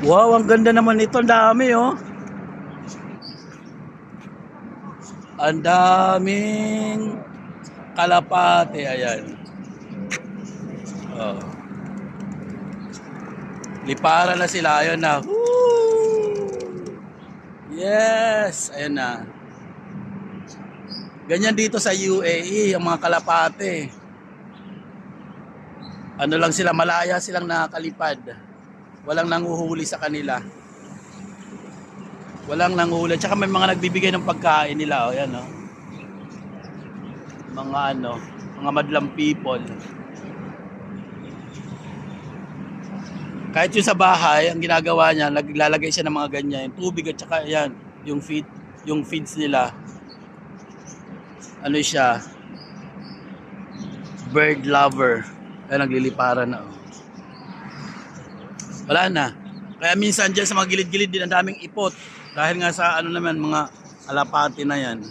Wow, ang ganda naman ito. Ang dami, oh. Ang daming kalapate. Ayan. Oh. Liparan na sila. Ayan na. Woo! Yes! Ayan na. Ganyan dito sa UAE, ang mga kalapate. Ano lang sila, malaya silang nakakalipad. Walang nanguhuli sa kanila. Walang nanguhuli. Tsaka may mga nagbibigay ng pagkain nila. O, yan, o. Mga ano, mga madlang people. Kahit yung sa bahay, ang ginagawa niya, naglalagay siya ng mga ganyan. Yung tubig at saka yan, yung feeds nila. Ano siya? Bird lover. Ay, nagliliparan na. Oh. Wala na. Kaya minsan dyan sa mga gilid-gilid din ang daming ipot. Dahil nga sa ano naman, mga alapati na yan.